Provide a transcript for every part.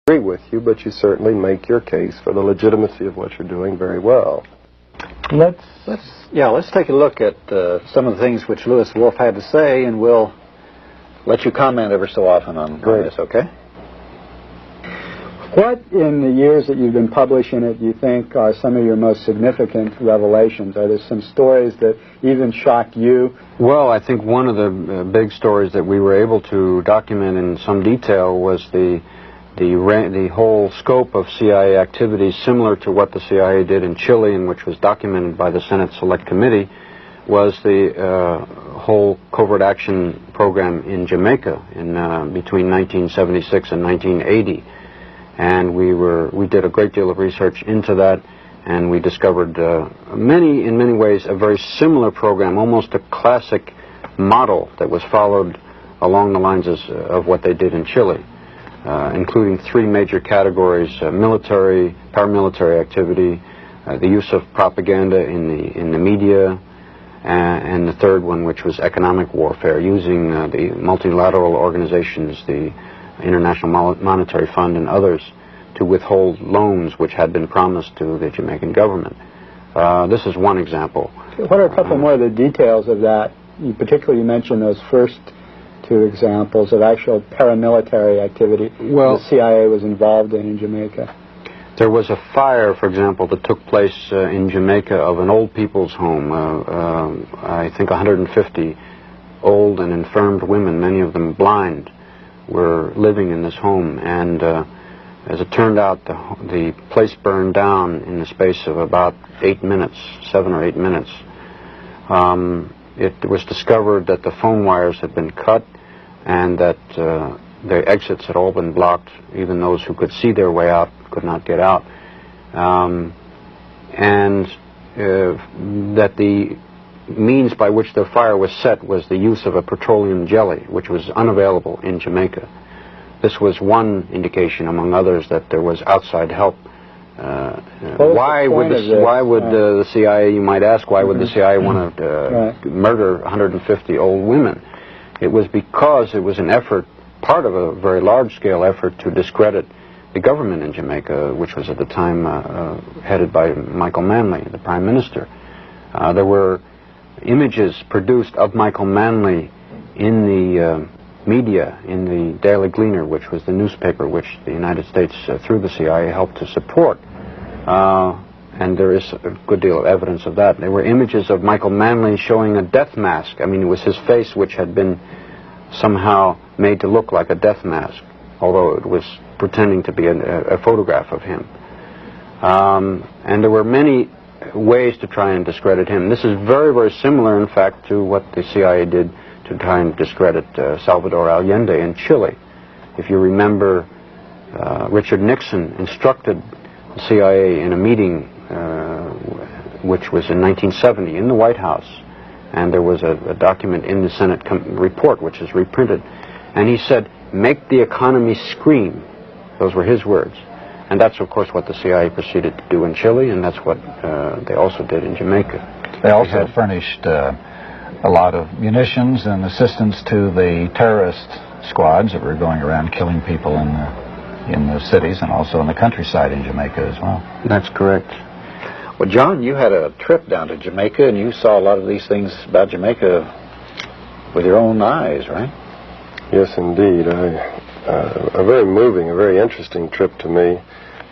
agree with you, but you certainly make your case for the legitimacy of what you're doing very well. Let's take a look at some of the things which Lewis Wolf had to say, and we'll let you comment ever so often on this, okay? What, in the years that you've been publishing it, do you think are some of your most significant revelations? Are there some stories that even shocked you? Well, I think one of the big stories that we were able to document in some detail was the whole scope of CIA activities similar to what the CIA did in Chile, and which was documented by the Senate Select Committee, was the whole covert action program in Jamaica in between 1976 and 1980. And we did a great deal of research into that, and we discovered in many ways a very similar program, almost a classic model that was followed along the lines of what they did in Chile, including three major categories: military, paramilitary activity, the use of propaganda in the media, and the third one, which was economic warfare, using the multilateral organizations, the International Monetary Fund and others, to withhold loans which had been promised to the Jamaican government. This is one example. What are a couple more of the details of that? Particularly, you mentioned those first two examples of actual paramilitary activity the CIA was involved in Jamaica. There was a fire, for example, that took place in Jamaica of an old people's home. I think 150 old and infirmed women, many of them blind, were living in this home, and as it turned out, the place burned down in the space of about 8 minutes, 7 or 8 minutes. It was discovered that the phone wires had been cut, and that the exits had all been blocked. Even those who could see their way out could not get out, and that the means by which the fire was set was the use of a petroleum jelly, which was unavailable in Jamaica. This was one indication, among others, that there was outside help. Why would the CIA, you might ask, why would the CIA want to murder 150 old women? It was because it was an effort, part of a very large-scale effort, to discredit the government in Jamaica, which was at the time headed by Michael Manley, the Prime Minister. There were images produced of Michael Manley in the media, in the Daily Gleaner, which was the newspaper which the United States, through the CIA, helped to support. And there is a good deal of evidence of that. There were images of Michael Manley showing a death mask. I mean, it was his face which had been somehow made to look like a death mask, although it was pretending to be a photograph of him. And there were many ways to try and discredit him. This is very, very similar, in fact, to what the CIA did to try and discredit Salvador Allende in Chile. If you remember, Richard Nixon instructed the CIA in a meeting which was in 1970 in the White House, and there was a document in the Senate report which is reprinted, and he said, "Make the economy scream." Those were his words. And that's, of course, what the CIA proceeded to do in Chile, and that's what they also did in Jamaica. They also furnished a lot of munitions and assistance to the terrorist squads that were going around killing people in the cities and also in the countryside in Jamaica as well. That's correct. Well, John, you had a trip down to Jamaica, and you saw a lot of these things about Jamaica with your own eyes, right? Yes, indeed. A very moving, a very interesting trip to me,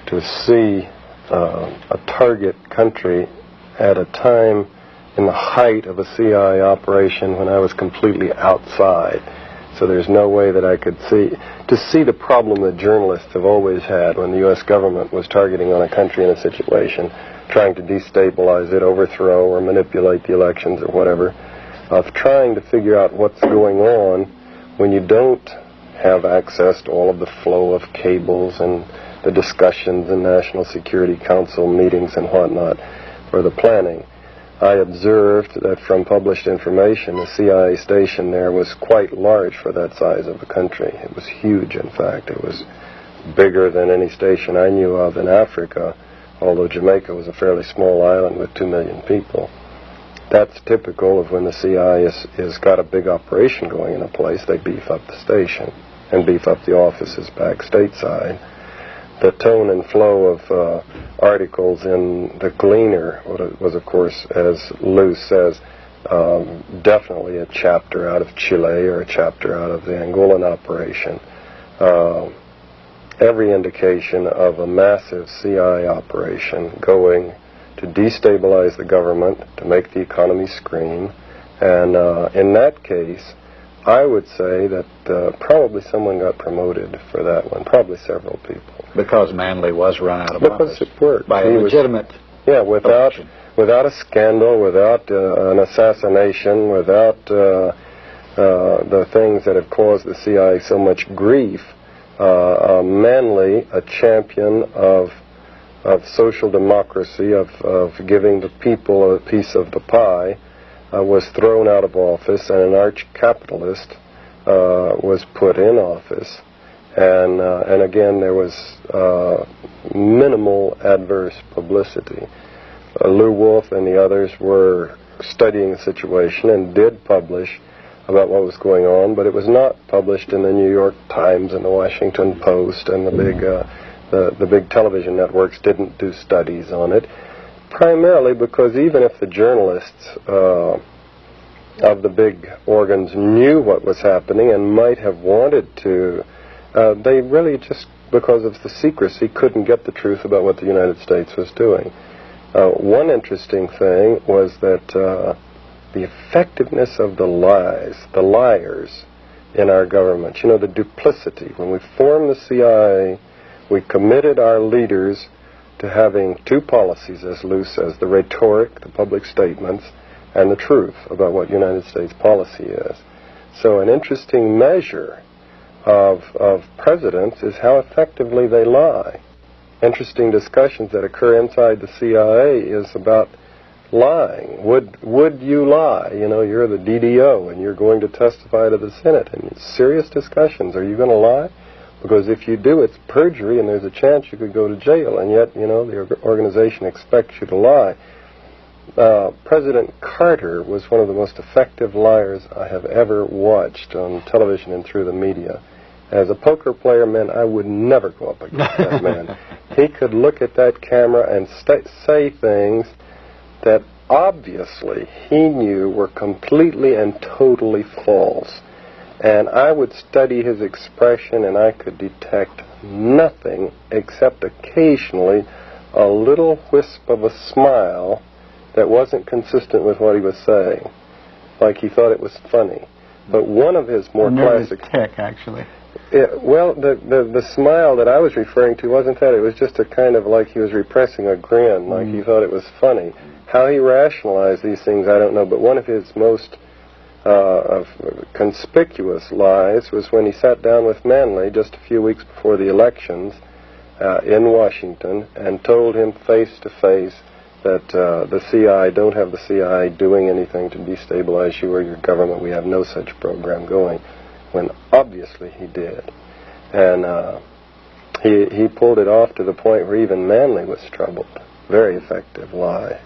to see a target country at a time in the height of a CIA operation when I was completely outside. So there's no way that I could see the problem that journalists have always had when the U.S. government was targeting on a country in a situation, trying to destabilize it, overthrow or manipulate the elections or whatever, of trying to figure out what's going on when you don't have access to all of the flow of cables and the discussions in National Security Council meetings and whatnot for the planning. I observed that from published information, the CIA station there was quite large for that size of a country. It was huge, in fact. It was bigger than any station I knew of in Africa, although Jamaica was a fairly small island with 2 million people. That's typical of when the CIA has got a big operation going in a place. They beef up the station and beef up the offices back stateside. the tone and flow of articles in the Gleaner was, of course, as Lou says, definitely a chapter out of Chile or a chapter out of the Angolan operation. Every indication of a massive CIA operation going to destabilize the government, to make the economy scream. And in that case, I would say that probably someone got promoted for that one, probably several people. Because Manley was run out of office. Because it worked. By a legitimate without a scandal, without an assassination, without the things that have caused the CIA so much grief. Manley, a champion of social democracy, of giving the people a piece of the pie, was thrown out of office, and an arch-capitalist was put in office. And again, there was minimal adverse publicity. Lew Wolf and the others were studying the situation and did publish about what was going on, but it was not published in the New York Times and the Washington Post, and the big television networks didn't do studies on it, primarily because even if the journalists of the big organs knew what was happening and might have wanted to, they really just, because of the secrecy, couldn't get the truth about what the United States was doing. One interesting thing was that the effectiveness of the liars in our government, the duplicity. When we formed the CIA, we committed our leaders to having two policies, as Lou says, the rhetoric, the public statements, and the truth about what United States policy is. So an interesting measure of presidents is how effectively they lie. Interesting discussions that occur inside the CIA is about lying. Would you lie? You're the DDO and you're going to testify to the Senate. And serious discussions. Are you going to lie? Because if you do, it's perjury and there's a chance you could go to jail. And yet, the organization expects you to lie. President Carter was one of the most effective liars I have ever watched on television and through the media. As a poker player, man, I would never go up against that man. He could look at that camera and say things that obviously he knew were completely and totally false. And I would study his expression and I could detect nothing except occasionally a little wisp of a smile that wasn't consistent with what he was saying. Like he thought it was funny. But one of his more classic... tick, actually. Yeah, well, the smile that I was referring to wasn't that. It was just a kind of like he was repressing a grin, like he thought it was funny. How he rationalized these things, I don't know. But one of his most conspicuous lies was when he sat down with Manley just a few weeks before the elections in Washington and told him face to face that the CIA, don't have the CIA doing anything to destabilize you or your government. We have no such program going. When obviously he did. And he pulled it off to the point where even Manley was troubled. Very effective liar.